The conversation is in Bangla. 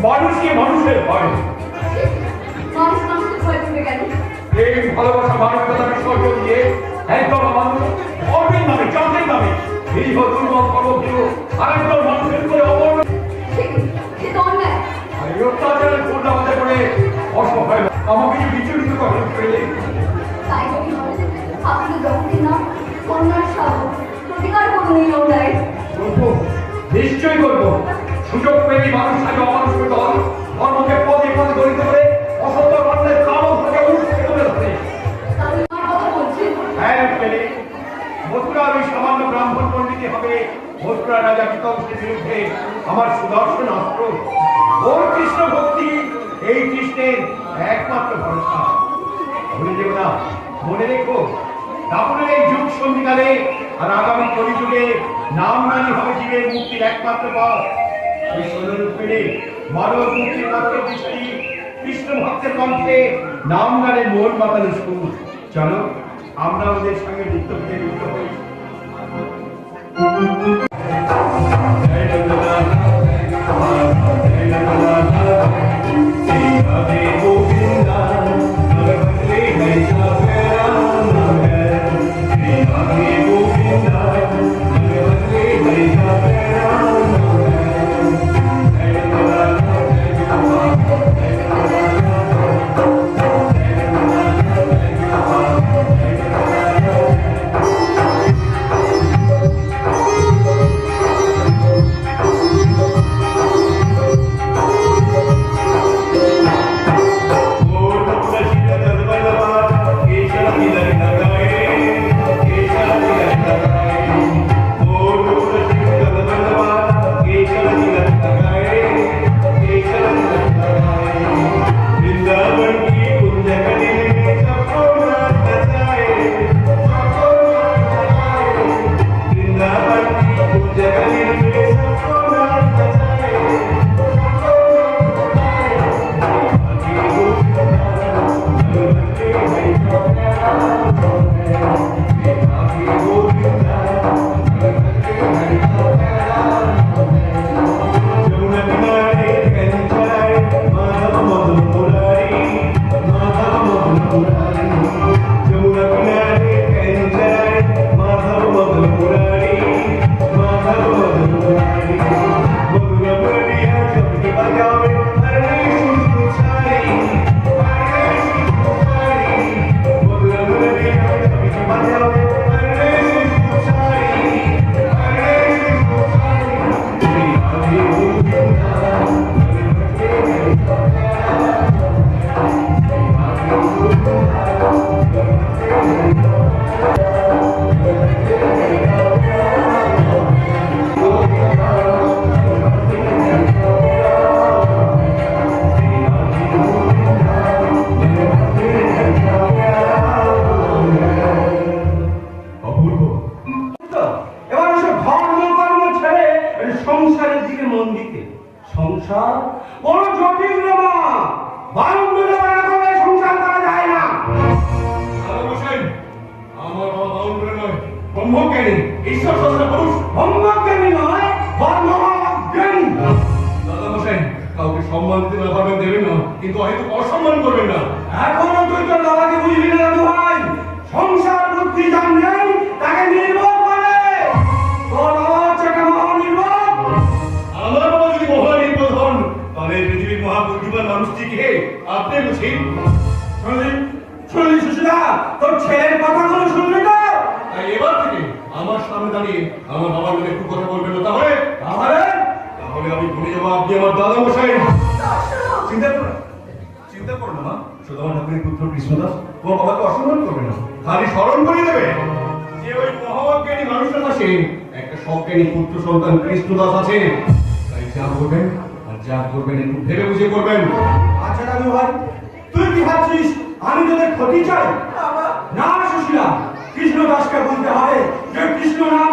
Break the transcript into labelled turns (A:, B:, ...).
A: মানুষকে মানুষের ভয়,
B: মানুষ মানুষকে ভয় করবে কেন?
A: এই ভালোবাসা মানবতা বিসর্জন দিয়ে একদল মানুষ অর্থের নামে চাঁদের নামে এই দুর্বল কর্মগুলো আরেকদল মানুষের করে অবর্ণ অত্যাচারের পূর্ণাবতে করে অসহায় আমাকে বিচলিত করেন ফেলে।
B: তাই যদি আপনি যতদিন না কন্যার সাহস প্রতিকার করুন এই অন্যায়।
A: নিশ্চয়ই করবো। সুযোগ পেলে মানুষ আগে অমানুষকে দল ধর্মকে পদে পদে দলিত করে অসত্য মানুষের কারণ থেকে উঠতে তুলে ধরে। হ্যাঁ পেলে মথুরার ওই সামান্য ব্রাহ্মণ পণ্ডিত হবে মথুরা রাজা বিতংসের বিরুদ্ধে আমার সুদর্শন অস্ত্র। ওর কৃষ্ণ ভক্তি এই কৃষ্ণের একমাত্র ভরসা। ভুলে দেব না, মনে রেখো দাপনের এই যুগ সন্ধিকালে আর আগামী কলিযুগে নাম নানি হবে জীবের মুক্তির একমাত্র পথ। এই ষোলরূপ পেলে মানব মুক্তির মাত্র দৃষ্টি কৃষ্ণ ভক্তের কণ্ঠে নাম গানে মন মাতানো সুর। চলো আমরা ওদের সঙ্গে যুক্ত হয়ে যুক্ত হই। সংসার কোন জটিল নেবা বারণ নেবা করে সংসার করা যায় না। আমার বাবা বাউল করে নয়, ব্রহ্মজ্ঞানী, ঈশ্বর শাস্ত্র পুরুষ। ব্রহ্মজ্ঞানী নয়, ব্রহ্মজ্ঞানী। দাদা মশাই, কাউকে সম্মান দিতে না পারবেন দেবেন না, কিন্তু হয়তো অসম্মান করবেন না। এখনো তুই তোর বাবাকে বুঝবি না দাদু ভাই। সংসার বুদ্ধি যার নেই তাকে নির্বোধ করে। তোর বাবা হচ্ছে একটা মহানির্বোধ। আমার বাবা যদি মহানির্বোধ হন, তাহলে পৃথিবীর মহাবুদ্ধিমান মানুষটিকে আপনি বুঝি। শুনলি সুশীলা, তোর ছেলের কথাগুলো শুনলি তো? তাই এবার থেকে আমার সামনে দাঁড়িয়ে আমার বাবার নামে একটু কথা বলবেন না। তাহলে তাহলে তাহলে আমি ভুলে যাবো আপনি আমার দাদা মশাই। চিন্তা করো না মা, শুধু আমার ঠাকুরের পুত্র কৃষ্ণদাস তোমার বাবাকে অসম্মান করবে না, খালি স্মরণ করে দেবে যে ওই মহাজ্ঞানী মানুষের কাছে একটা সজ্ঞানী পুত্র সন্তান কৃষ্ণদাস আছে। তাই যা করবেন আর যা করবেন একটু ভেবে বুঝে করবেন। আচ্ছা দাদু ভাই, তুই কি ভাবছিস আমি তোদের ক্ষতি চাই? না সুশীলা, কৃষ্ণদাসকে বলতে হবে যে কৃষ্ণ নাম